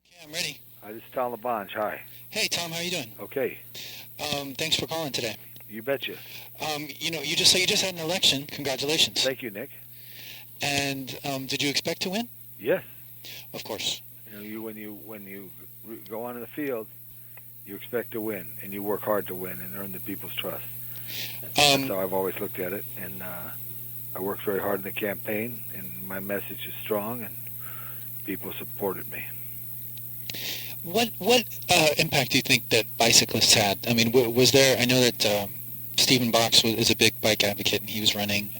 Okay, I'm ready. Hi, this is Tom LaBonge. Hi. Hey, Tom, how you doing? Okay. Thanks for calling today. You betcha. You just had an election. Congratulations. Thank you, Nick. And did you expect to win? Yes. Of course. When you go on in the field, you expect to win, and you work hard to win and earn the people's trust. That's Um, how I've always looked at it. And I worked very hard in the campaign, and my message is strong, and people supported me. what impact do you think that bicyclists had? I mean, was there? I know that Stephen Box is a big bike advocate, and he was running.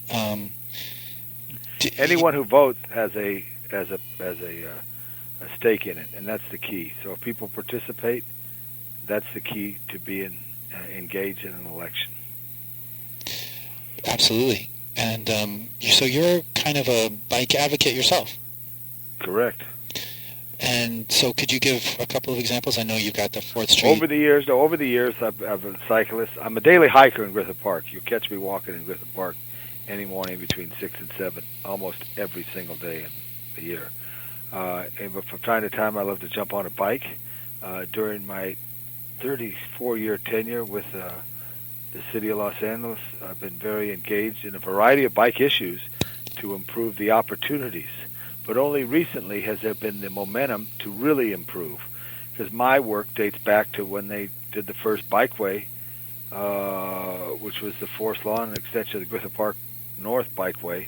Anyone who votes has a stake in it, and that's the key. So if people participate, that's the key to being engaged in an election. Absolutely. And so you're kind of a bike advocate yourself. Correct. And so could you give a couple of examples? I know you've got the 4th Street. Over the years, I've been a cyclist. I'm a daily hiker in Griffith Park. You'll catch me walking in Griffith Park any morning between 6 and 7, almost every single day in the year. But from time to time, I love to jump on a bike. During my 34-year tenure with the city of Los Angeles, I've been very engaged in a variety of bike issues to improve the opportunities. But only recently has there been the momentum to really improve, because my work dates back to when they did the first bikeway, which was the Forest Lawn and extension of the Griffith Park North Bikeway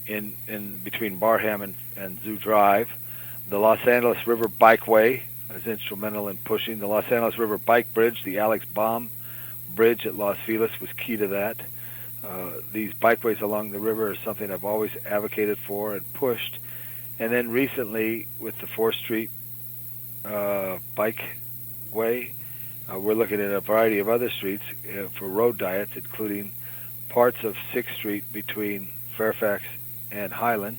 in between Barham and Zoo Drive. The Los Angeles River Bikeway was instrumental in pushing. The Los Angeles River Bike Bridge, the Alex Baum Bridge at Los Feliz, was key to that. These bikeways along the river are something I've always advocated for and pushed. And then recently, with the 4th Street Bikeway, we're looking at a variety of other streets for road diets, including parts of 6th Street between Fairfax and Highland,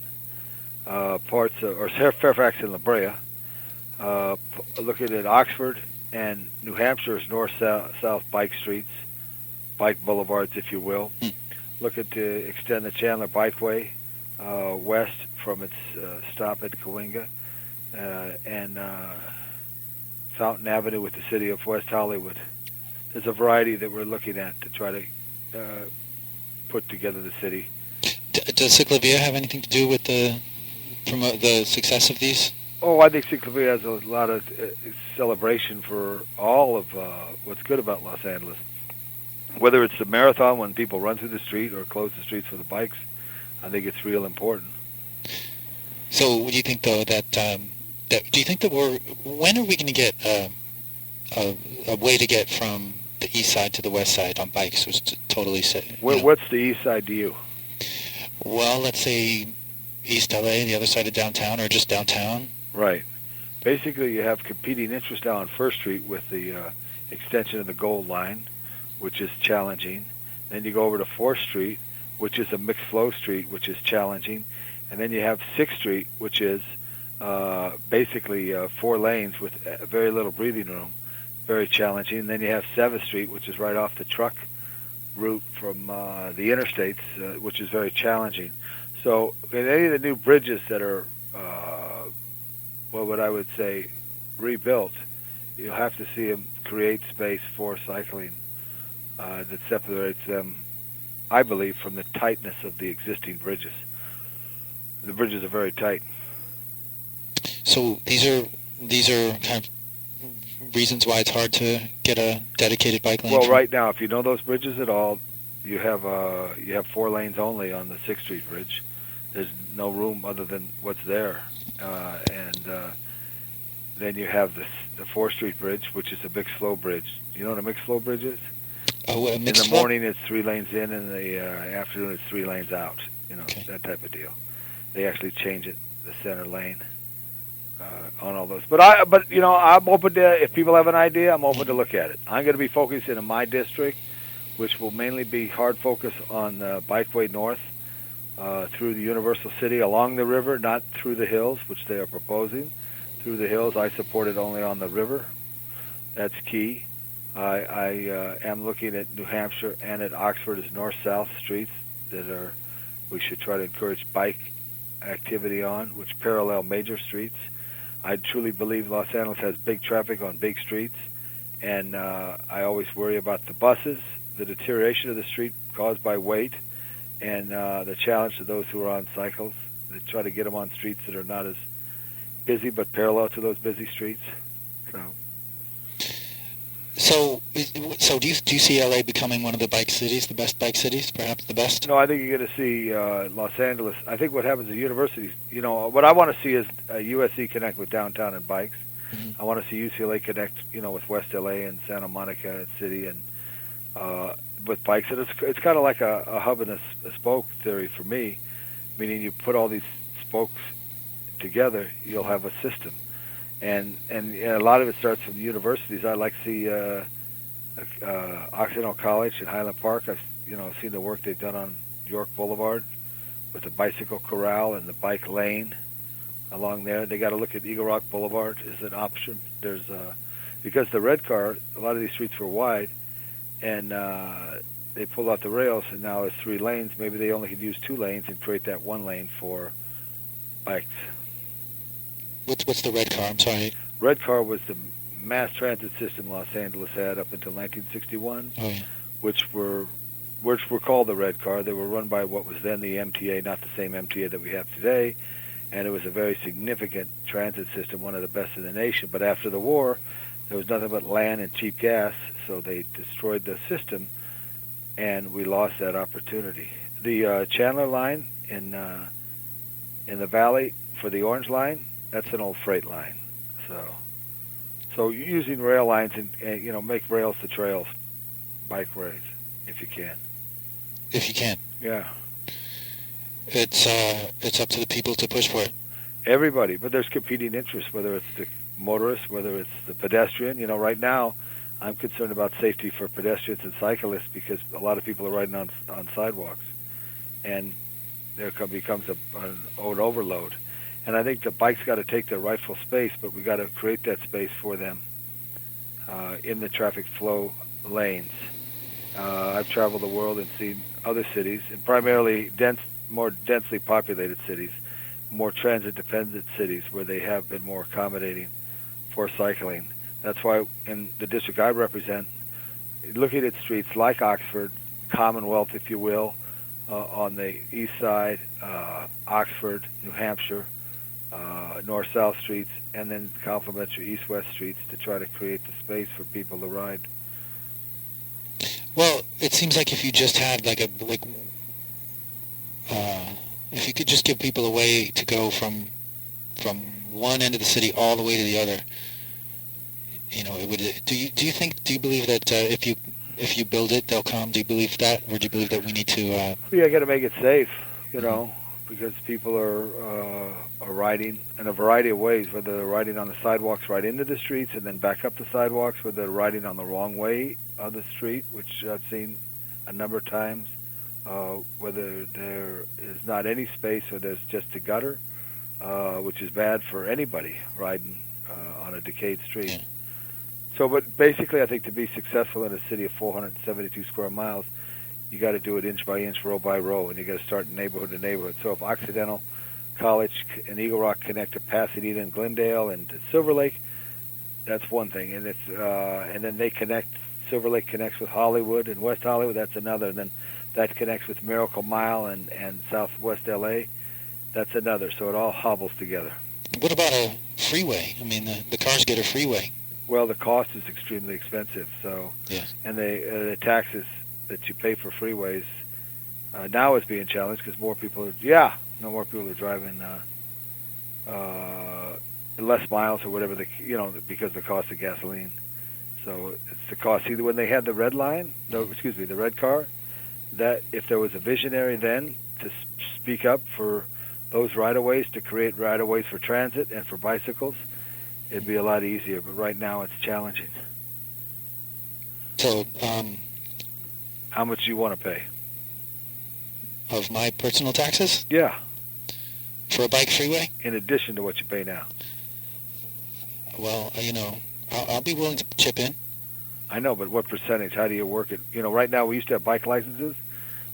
Fairfax and La Brea, looking at Oxford and New Hampshire's north-south bike streets, bike boulevards, if you will. Looking to extend the Chandler Bikeway west from its stop at Cahuenga, and Fountain Avenue with the city of West Hollywood. There's a variety that we're looking at to try to put together the city. Does Ciclavia have anything to do with the success of these? Oh, I think Ciclavia has a lot of celebration for all of what's good about Los Angeles. Whether it's the marathon when people run through the street or close the streets for the bikes, I think it's real important. So, do you think though that when are we going to get a way to get from the east side to the west side on bikes? Was totally set. What's the east side to you? Well, let's say East LA, the other side of downtown, or just downtown. Right. Basically, you have competing interests now on 1st Street with the extension of the Gold Line, which is challenging. Then you go over to 4th Street, which is a mixed flow street, which is challenging. And then you have 6th Street, which is basically 4 lanes with very little breathing room, very challenging. And then you have 7th Street, which is right off the truck route from the interstates, which is very challenging. So in any of the new bridges that are, what I would say, rebuilt, you'll have to see them create space for cycling that separates them, I believe, from the tightness of the existing bridges. The bridges are very tight. So these are kind of reasons why it's hard to get a dedicated bike lane. Well, right now, if you know those bridges at all, you have 4 lanes only on the 6th Street Bridge. There's no room other than what's there, and then you have the 4th Street Bridge, which is a mixed flow bridge. You know what a mixed flow bridge is? Oh, in the morning it's 3 lanes in, and in the afternoon it's 3 lanes out. Okay. That type of deal. They actually change it, the center lane, on all those. But I'm open to, if people have an idea, I'm open to look at it. I'm going to be focusing in my district, which will mainly be hard focus on Bikeway North through the Universal City along the river, not through the hills, which they are proposing. Through the hills, I support it only on the river. That's key. I am looking at New Hampshire and at Oxford as north-south streets that we should try to encourage bike activity on, which parallel major streets. I truly believe Los Angeles has big traffic on big streets, and I always worry about the buses, the deterioration of the street caused by weight, and the challenge to those who are on cycles. They try to get them on streets that are not as busy but parallel to those busy streets. So do you see LA becoming one of the bike cities, the best bike cities, perhaps the best? No, I think you're going to see Los Angeles. I think what happens at universities, what I want to see is USC connect with downtown and bikes. Mm-hmm. I want to see UCLA connect, with West LA and Santa Monica City and with bikes. And it's kind of like a hub and a spoke theory for me, meaning you put all these spokes together, you'll have a system. And a lot of it starts from the universities. I like to see Occidental College in Highland Park. I've seen the work they've done on York Boulevard with the bicycle corral and the bike lane along there. They got to look at Eagle Rock Boulevard as an option. There's because the red car, a lot of these streets were wide, and they pulled out the rails, and now it's 3 lanes. Maybe they only could use 2 lanes and create that 1 lane for bikes. What's the red car? I'm sorry. Red car was the mass transit system Los Angeles had up until 1961, Oh yeah. which were called the red car. They were run by what was then the MTA, not the same MTA that we have today, and it was a very significant transit system, one of the best in the nation. But after the war, there was nothing but land and cheap gas, so they destroyed the system, and we lost that opportunity. The Chandler line in the valley for the Orange Line, that's an old freight line. So using rail lines and make rails to trails, bike ways, if you can. If you can. Yeah. It's up to the people to push for it. Everybody, but there's competing interests, whether it's the motorist, whether it's the pedestrian. Right now, I'm concerned about safety for pedestrians and cyclists because a lot of people are riding on sidewalks, and there becomes an overload. And I think the bike's got to take their rightful space, but we got to create that space for them in the traffic flow lanes. I've traveled the world and seen other cities, and primarily more densely populated cities, more transit-dependent cities where they have been more accommodating for cycling. That's why in the district I represent, looking at streets like Oxford, Commonwealth, if you will, on the east side, Oxford, New Hampshire, north-south streets, and then complementary east-west streets to try to create the space for people to ride. Well, it seems like if you just had if you could just give people a way to go from one end of the city all the way to the other, it would. Do you believe that if you build it, they'll come? Do you believe that, or do you believe that we need to? Yeah, got to make it safe, because people are riding in a variety of ways, whether they're riding on the sidewalks right into the streets and then back up the sidewalks, whether they're riding on the wrong way of the street, which I've seen a number of times, whether there is not any space or there's just a gutter, which is bad for anybody riding on a decayed street. Yeah. So, but basically I think to be successful in a city of 472 square miles, you got to do it inch by inch, row by row, and you got to start neighborhood to neighborhood. So if Occidental College and Eagle Rock connect to Pasadena and Glendale and to Silver Lake, that's one thing. And it's and then they connect. Silver Lake connects with Hollywood and West Hollywood. That's another. And then that connects with Miracle Mile and Southwest LA. That's another. So it all hobbles together. What about a freeway? I mean, the cars get a freeway. Well, the cost is extremely expensive. So yeah. And the taxes that you pay for freeways now is being challenged because more people are driving less miles or whatever because of the cost of gasoline. So it's the cost. Either when they had the red car, that if there was a visionary then to speak up for those right-of-ways, to create right-of-ways for transit and for bicycles, it'd be a lot easier. But right now it's challenging. So, how much do you want to pay? Of my personal taxes? Yeah. For a bike freeway? In addition to what you pay now. Well, I'll be willing to chip in. I know, but what percentage? How do you work it? Right now we used to have bike licenses,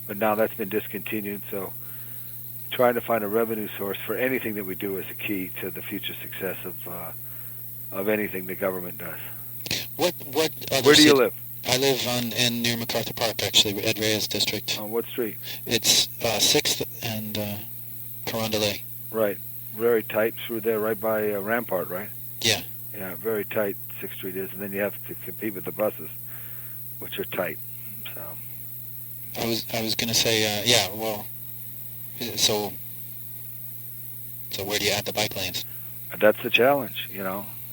but now that's been discontinued. So trying to find a revenue source for anything that we do is a key to the future success of anything the government does. What other Where do you city? live? I live in near MacArthur Park, actually, Ed Reyes District. On what street? It's 6th and Carondelet. Right. Very tight through there, right by Rampart, right? Yeah. Yeah, very tight 6th Street is, and then you have to compete with the buses, which are tight. So I was going to say, yeah, well, so where do you add the bike lanes? that's the challenge,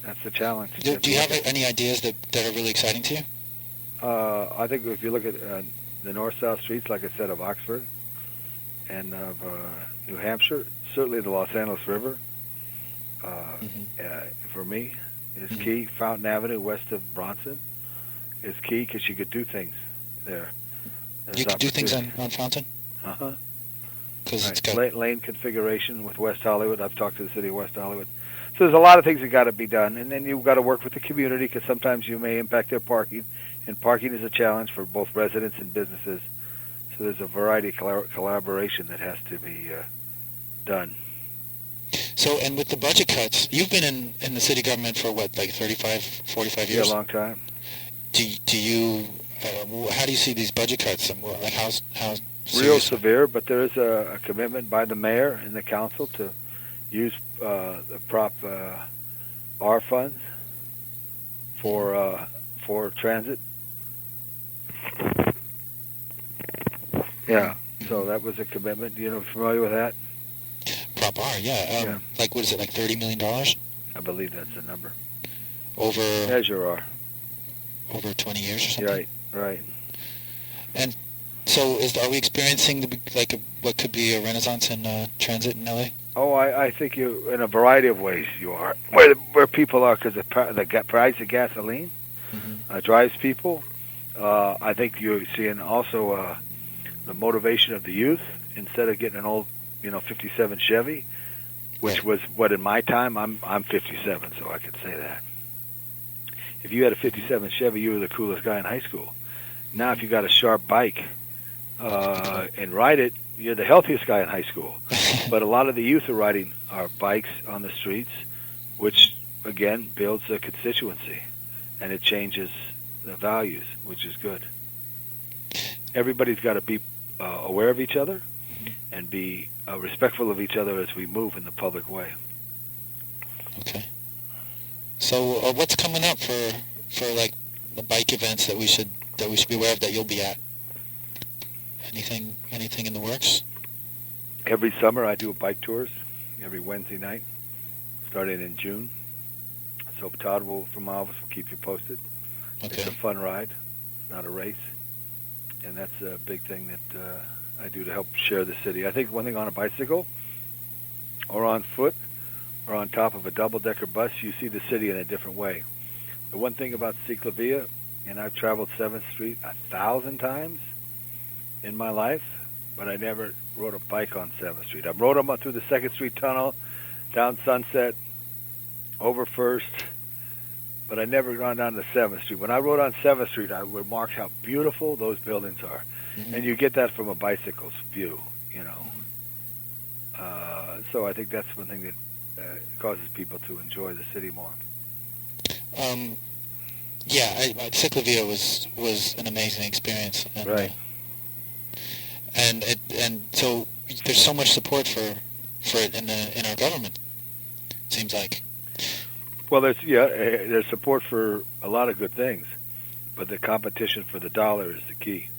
That's the challenge. Do you have any ideas that are really exciting to you? I think if you look at the north-south streets, like I said, of Oxford and of New Hampshire, certainly the Los Angeles River, for me, is key. Fountain Avenue west of Bronson is key because you could do things there. You could do things on Fountain? Uh-huh. Because Right. it's got... Lane configuration with West Hollywood. I've talked to the city of West Hollywood. So there's a lot of things that got to be done, and then you've got to work with the community because sometimes you may impact their parking, and parking is a challenge for both residents and businesses. So there's a variety of collaboration that has to be done. So, and with the budget cuts, you've been in the city government for what, like 35, 45 years? Yeah, a long time. Do you, how do you see these budget cuts? Like how Real severe, but there is a commitment by the mayor and the council to use the Prop R funds for transit. Yeah, so that was a commitment. Familiar with that? Prop R, yeah. Yeah. Like, what is it, like $30 million? I believe that's the number. Over Measure R. Over 20 years or something? Right. And so are we experiencing what could be a renaissance in transit in LA? Oh, I think you, in a variety of ways, you are. Where people are, because the price of gasoline drives people. I think you're seeing also the motivation of the youth. Instead of getting an old, 57 Chevy, which was what in my time, I'm 57, so I could say that. If you had a 57 Chevy, you were the coolest guy in high school. Now, if you got a sharp bike and ride it, you're the healthiest guy in high school. But a lot of the youth are riding our bikes on the streets, which, again, builds a constituency, and it changes the values, which is good. Everybody's got to be aware of each other and be respectful of each other as we move in the public way. Okay. So what's coming up for like the bike events that we should be aware of that you'll be at? Anything in the works? Every summer I do bike tours every Wednesday night, starting in June. So Todd from my office will keep you posted. Okay. It's a fun ride, not a race, and that's a big thing that I do to help share the city. I think one thing on a bicycle, or on foot, or on top of a double-decker bus, you see the city in a different way. The one thing about Ciclavia, and I've traveled 7th Street 1,000 times in my life, but I never rode a bike on 7th Street. I've rode them up through the 2nd Street Tunnel, down Sunset, over 1st, but I never gone down to 7th Street. When I rode on 7th Street, I remarked how beautiful those buildings are. Mm-hmm. And you get that from a bicycle's view, So I think that's one thing that causes people to enjoy the city more. Ciclavia was an amazing experience. And, right. And so there's so much support for it in our government. It seems like. Well, there's support for a lot of good things, but the competition for the dollar is the key.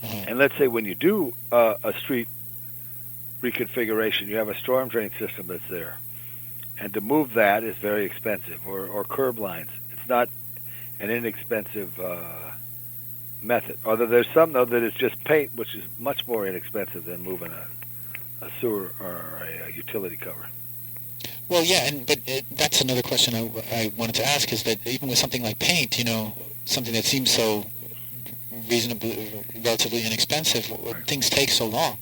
Mm-hmm. And let's say when you do a street reconfiguration, you have a storm drain system that's there, and to move that is very expensive, or curb lines. It's not an inexpensive method. Although there's some, though, that is just paint, which is much more inexpensive than moving a sewer or a utility cover. Well, yeah, but that's another question I wanted to ask, is that even with something like paint, something that seems so relatively inexpensive, right, things take so long.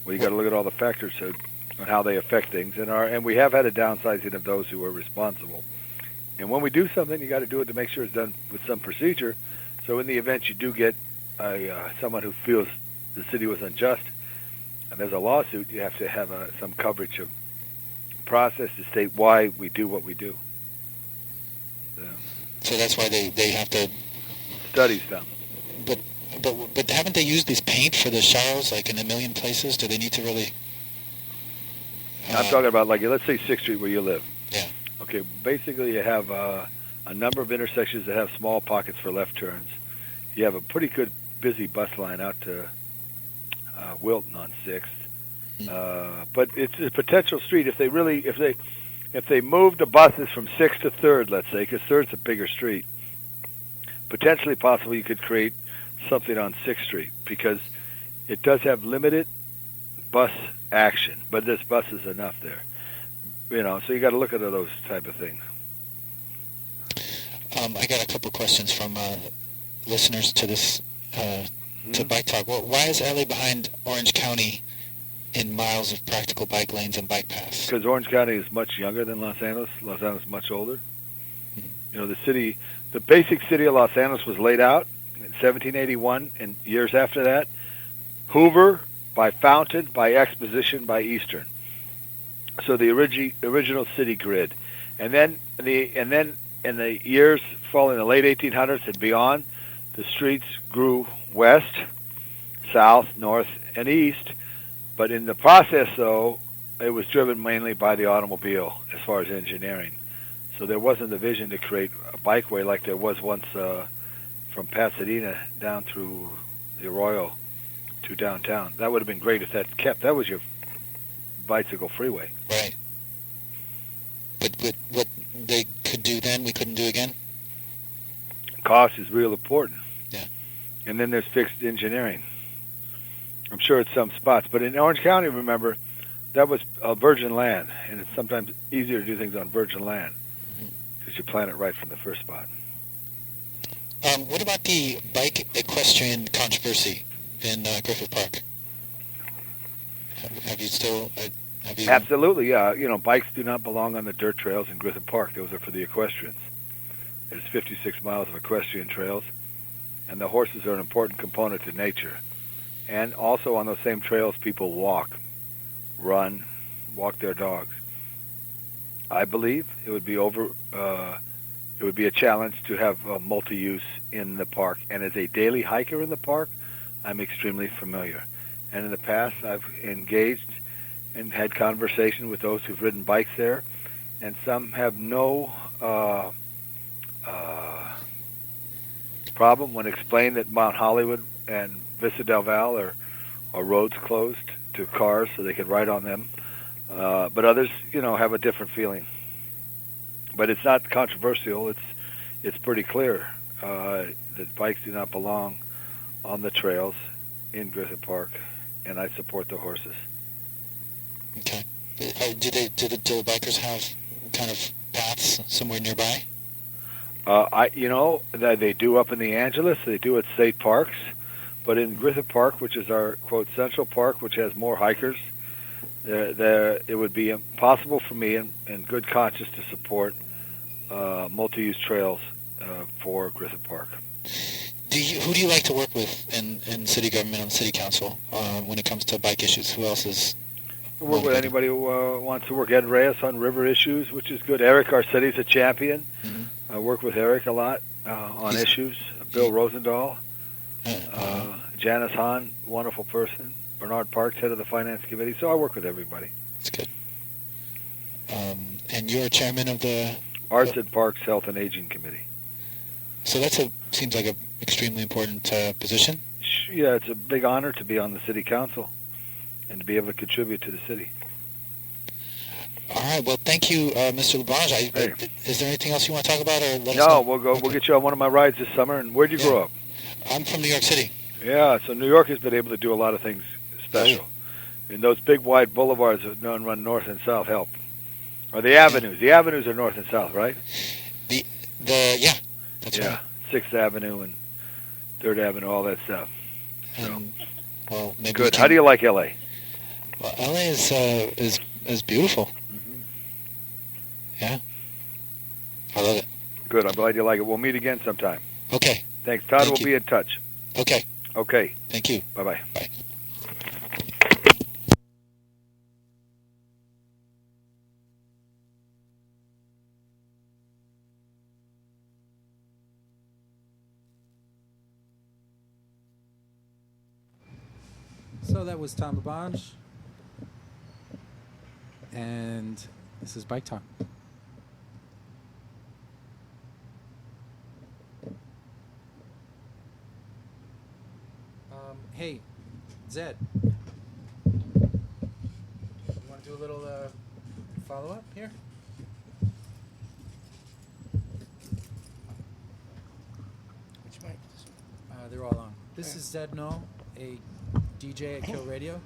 Well, you got to look at all the factors on how they affect things, and we have had a downsizing of those who are responsible. And when we do something, you got to do it to make sure it's done with some procedure. So in the event you do get someone who feels the city was unjust, and there's a lawsuit, you have to have some coverage of process to state why we do what we do. So that's why they have to Studies done. But haven't they used these paint for the showers like in a million places? Do they need to really? I'm talking about, like, let's say 6th Street where you live. Yeah. Okay, basically you have a number of intersections that have small pockets for left turns. You have a pretty good busy bus line out to Wilton on 6th. But it's a potential street if they move the buses from 6th to 3rd, let's say, because 3rd's a bigger street. Potentially possible you could create something on 6th Street because it does have limited bus action, but there's buses enough there. So you got to look at those type of things. I got a couple questions from listeners to this to Bike Talk. Well, why is LA behind Orange County in miles of practical bike lanes and bike paths? Because Orange County is much younger than Los Angeles. Los Angeles is much older. The basic city of Los Angeles was laid out in 1781, and years after that, Hoover, by Fountain, by Exposition, by Eastern. So the original city grid, and then in the years following the late 1800s and beyond, the streets grew west, south, north, and east. But in the process, though, it was driven mainly by the automobile as far as engineering. So there wasn't the vision to create a bikeway like there was once from Pasadena down through the Arroyo to downtown. That would have been great if that kept. That was your bicycle freeway. Right. But what they could do then, we couldn't do again? Cost is real important. Yeah. And then there's fixed engineering. I'm sure it's some spots. But in Orange County, remember, that was virgin land, and it's sometimes easier to do things on virgin land because you plan it right from the first spot. What about the bike equestrian controversy in Griffith Park? Have you still... have you... Absolutely, yeah. Bikes do not belong on the dirt trails in Griffith Park. Those are for the equestrians. There's 56 miles of equestrian trails, and the horses are an important component to nature. And also on those same trails, people walk, run, walk their dogs. I believe it would be a challenge to have multi-use in the park. And as a daily hiker in the park, I'm extremely familiar. And in the past, I've engaged and had conversation with those who've ridden bikes there, and some have no problem when explained that Mount Hollywood and Vista del Val are roads closed to cars so they can ride on them. But others, have a different feeling. But it's not controversial. It's pretty clear that bikes do not belong on the trails in Griffith Park, and I support the horses. Okay. Do the bikers have kind of paths somewhere nearby? They do up in the Angeles. They do at state parks. But in Griffith Park, which is our, quote, central park, which has more hikers, it would be impossible for me in good conscience to support multi-use trails for Griffith Park. Who do you like to work with in city government and city council when it comes to bike issues? Who else is... I work with anybody who wants to work. Ed Reyes on river issues, which is good. Eric Arcetti's a champion. Mm-hmm. I work with Eric a lot on issues. Bill Rosendahl. Janice Hahn, wonderful person. Bernard Parks, head of the finance committee. So I work with everybody. That's good. And you're chairman of the... Arts and Parks Health and Aging Committee. So seems like an extremely important position? Yeah, it's a big honor to be on the city council and to be able to contribute to the city. All right. Well, thank you, Mr. LaBonge. Is there anything else you want to talk about, or let us know? No, we'll get you on one of my rides this summer. And where'd you grow up? I'm from New York City. Yeah, so New York has been able to do a lot of things special. And those big, wide boulevards that run north and south help. Or the avenues. The avenues are north and south, right? That's right. 6th Avenue and 3rd Avenue, all that stuff. Well, maybe good. How do you like L.A.? Well, L.A. is beautiful. Mm-hmm. Yeah. I love it. Good. I'm glad you like it. We'll meet again sometime. Okay. Thanks. Todd will be in touch. Okay. Okay. Thank you. Bye-bye. Bye. So that was Tom LaBonge. And this is Bike Talk. Hey, Zed. You want to do a little follow-up here? Which mic? They're all on. This is Zed No, a DJ at Kill Radio.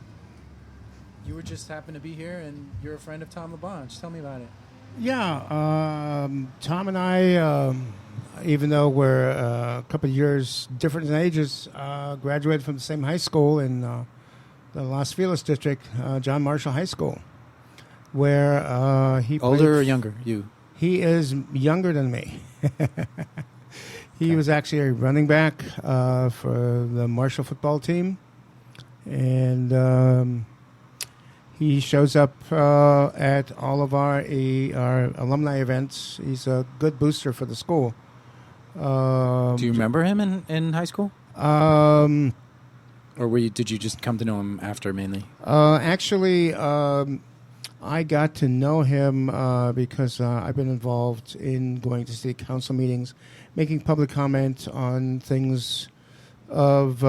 You were just happened to be here, and you're a friend of Tom LaBonge. Tell me about it. Yeah, Tom and I, even though we're a couple of years different in ages, graduated from the same high school in the Los Feliz district, John Marshall High School, where he Older or younger? You? He is younger than me. He was actually a running back for the Marshall football team, and he shows up at all of our alumni events. He's a good booster for the school. Do you remember him in high school? Or did you just come to know him after mainly? Actually, I got to know him because I've been involved in going to city council meetings, making public comment on things of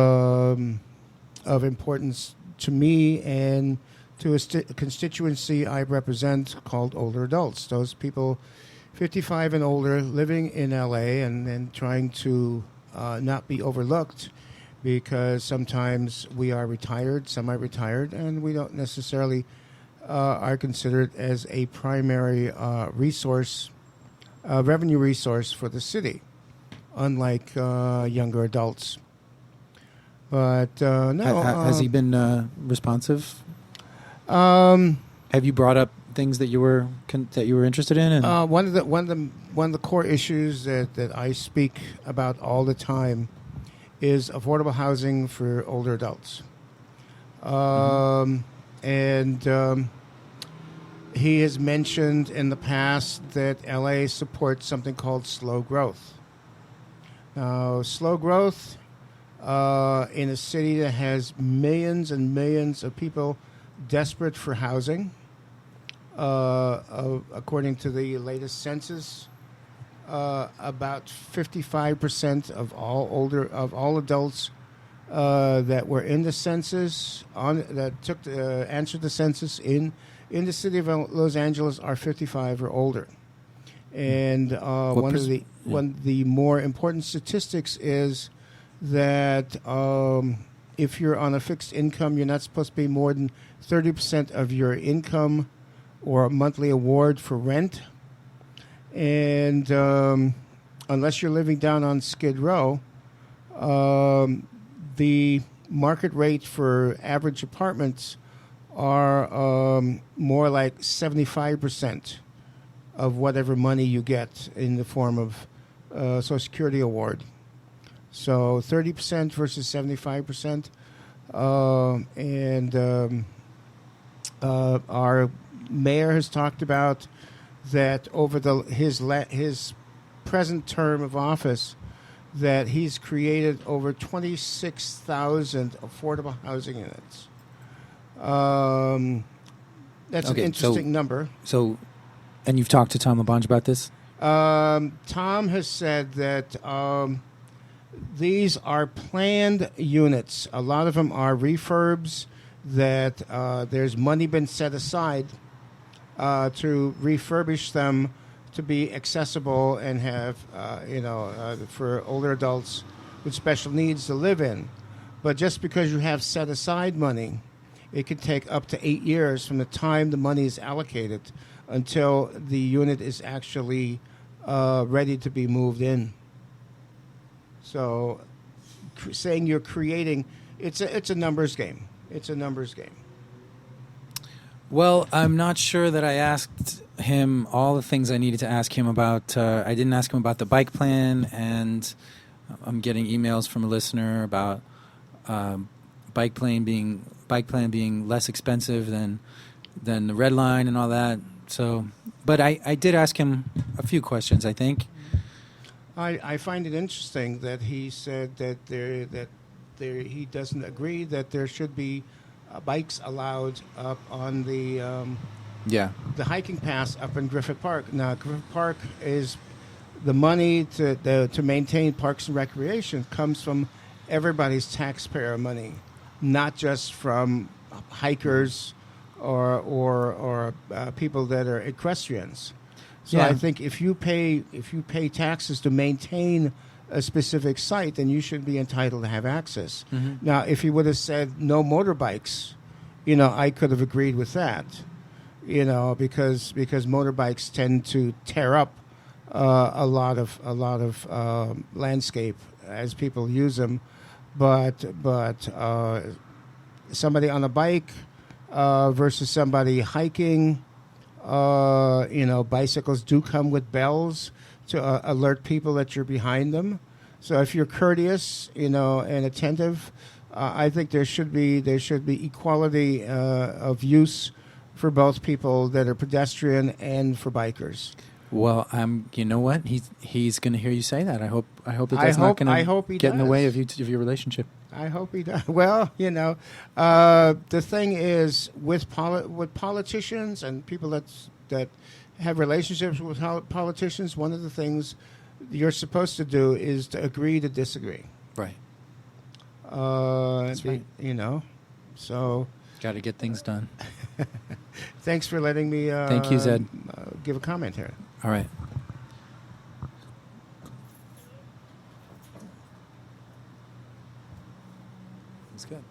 importance to me and to a constituency I represent called older adults. Those people 55 and older living in LA and trying to not be overlooked, because sometimes we are retired, semi-retired, and we don't necessarily are considered as a primary revenue resource for the city, unlike younger adults. But no, has he been responsive? Have you brought up things that you were interested in? And one of the core issues that I speak about all the time is affordable housing for older adults. And he has mentioned in the past that LA supports something called slow growth. Now, slow growth in a city that has millions and millions of people desperate for housing, according to the latest census, about 55% of all adults that were in the census answered the census in the city of Los Angeles are 55 or older. And one of the more important statistics is that if you're on a fixed income, you're not supposed to pay more than 30% of your income or a monthly award for rent. And unless you're living down on Skid Row, the market rate for average apartments are more like 75% of whatever money you get in the form of Social Security award. So 30% versus 75%. And our mayor has talked about that over his present term of office, that he's created over 26,000 affordable housing units. That's an interesting number. So, and you've talked to Tom LaBonge about this? Tom has said that these are planned units. A lot of them are refurbs that there's money been set aside to refurbish them to be accessible and have, for older adults with special needs to live in. But just because you have set aside money, it can take up to 8 years from the time the money is allocated until the unit is actually ready to be moved in. So saying you're creating, it's a numbers game. It's a numbers game. Well, I'm not sure that I asked him all the things I needed to ask him about. I didn't ask him about the bike plan, and I'm getting emails from a listener about bike plan being less expensive than the Red Line and all that. So, but I did ask him a few questions, I think. I find it interesting that he said that he doesn't agree that there should be bikes allowed up on Yeah. the hiking pass up in Griffith Park. Now, Griffith Park is the money to maintain parks and recreation comes from everybody's taxpayer money, not just from hikers or people that are equestrians. So Yeah. I think if you pay taxes to maintain a specific site, then you should be entitled to have access. Mm-hmm. Now, if you would have said no motorbikes, I could have agreed with that. Because motorbikes tend to tear up a lot of landscape as people use them, but somebody on a bike versus somebody hiking. Bicycles do come with bells to alert people that you're behind them. So if you're courteous, and attentive, I think there should be equality of use for both people that are pedestrian and for bikers. Well, you know what? He's going to hear you say that. I hope that I that's not hope- going I to hope he get in the does. way of your relationship. I hope he does. Well, the thing is with politicians and people that have relationships with politicians, one of the things you're supposed to do is to agree to disagree. Right. That's right. So Got to get things done. thanks for letting me. Thank you, Zed. Give a comment here. All right. That's good.